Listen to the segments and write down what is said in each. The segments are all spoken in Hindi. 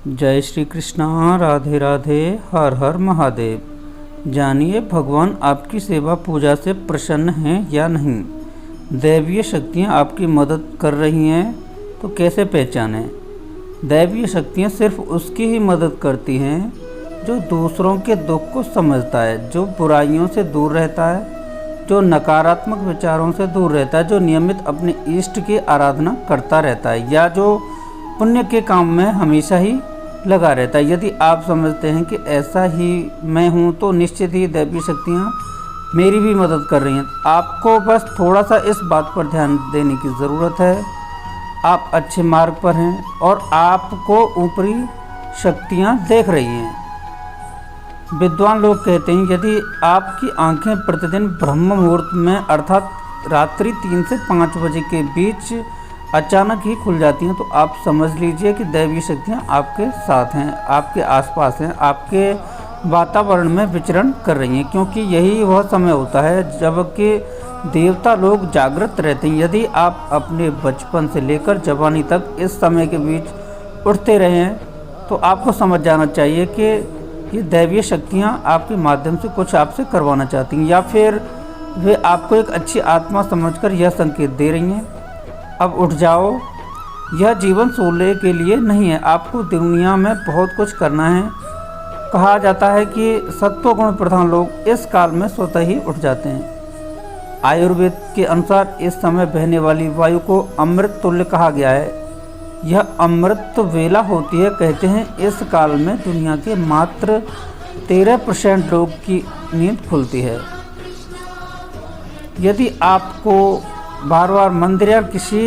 जय श्री कृष्णा, राधे राधे, हर हर महादेव। जानिए भगवान आपकी सेवा पूजा से प्रसन्न हैं या नहीं। दैवीय शक्तियाँ आपकी मदद कर रही हैं तो कैसे पहचानें। दैवीय शक्तियाँ सिर्फ उसकी ही मदद करती हैं जो दूसरों के दुख को समझता है, जो बुराइयों से दूर रहता है, जो नकारात्मक विचारों से दूर रहता है, जो नियमित अपने इष्ट की आराधना करता रहता है या जो पुण्य के काम में हमेशा ही लगा रहता है। यदि आप समझते हैं कि ऐसा ही मैं हूँ तो निश्चित ही दैवीय शक्तियाँ मेरी भी मदद कर रही हैं। आपको बस थोड़ा सा इस बात पर ध्यान देने की ज़रूरत है। आप अच्छे मार्ग पर हैं और आपको ऊपरी शक्तियाँ देख रही हैं। विद्वान लोग कहते हैं यदि आपकी आंखें प्रतिदिन ब्रह्म मुहूर्त में अर्थात रात्रि 3 से 5 बजे के बीच अचानक ही खुल जाती हैं तो आप समझ लीजिए कि दैवीय शक्तियाँ आपके साथ हैं, आपके आसपास हैं, आपके वातावरण में विचरण कर रही हैं, क्योंकि यही वह समय होता है जबकि देवता लोग जागृत रहते हैं। यदि आप अपने बचपन से लेकर जवानी तक इस समय के बीच उठते रहे हैं तो आपको समझ जाना चाहिए कि ये दैवीय शक्तियाँ आपके माध्यम से कुछ आपसे करवाना चाहती हैं या फिर वे आपको एक अच्छी आत्मा समझकर यह संकेत दे रही हैं, अब उठ जाओ। यह जीवन सोने के लिए नहीं है, आपको दुनिया में बहुत कुछ करना है। कहा जाता है कि सत्वगुण प्रधान लोग इस काल में स्वतः ही उठ जाते हैं। आयुर्वेद के अनुसार इस समय बहने वाली वायु को अमृत तुल्य कहा गया है। यह अमृत वेला होती है। कहते हैं इस काल में दुनिया के मात्र 13% लोग की नींद खुलती है। यदि आपको बार बार मंदिर या किसी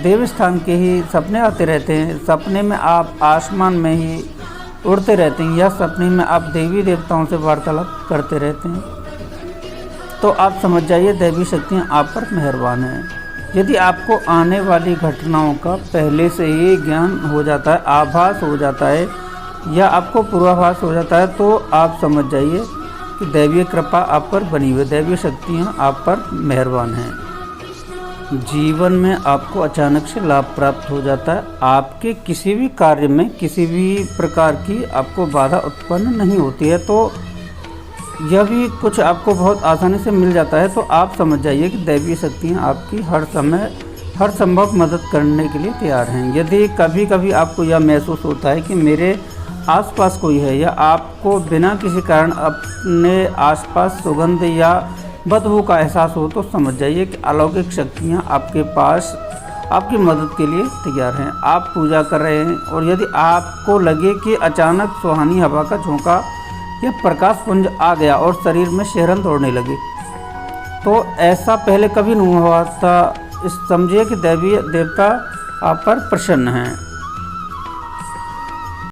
देव स्थान के ही सपने आते रहते हैं, सपने में आप आसमान में ही उड़ते रहते हैं या सपने में आप देवी देवताओं से वार्तालाप करते रहते हैं, तो आप समझ जाइए दैवी शक्तियाँ आप पर मेहरबान हैं। यदि आपको आने वाली घटनाओं का पहले से ही ज्ञान हो जाता है, आभास हो जाता है या आपको पूर्वाभास हो जाता है, तो आप समझ जाइए कि दैवीय कृपा आप पर बनी हुई, दैवीय शक्तियाँ आप पर मेहरबान हैं। जीवन में आपको अचानक से लाभ प्राप्त हो जाता है। आपके किसी भी कार्य में किसी भी प्रकार की आपको बाधा उत्पन्न नहीं होती है, तो यह भी कुछ आपको बहुत आसानी से मिल जाता है। तो आप समझ जाइए कि दैवीय शक्तियाँ आपकी हर समय हर संभव मदद करने के लिए तैयार हैं। यदि कभी कभी आपको यह महसूस होता है कि मेरे आसपास कोई है या आपको बिना किसी कारण अपने आसपास सुगंध या बदबू का एहसास हो, तो समझ जाइए कि अलौकिक शक्तियाँ आपके पास आपकी मदद के लिए तैयार हैं। आप पूजा कर रहे हैं और यदि आपको लगे कि अचानक सुहानी हवा का झोंका या प्रकाश पुंज आ गया और शरीर में सिहरन दौड़ने लगे, तो ऐसा पहले कभी नहीं हुआ था। इस समझिए कि दैवीय देवता आप पर प्रसन्न हैं।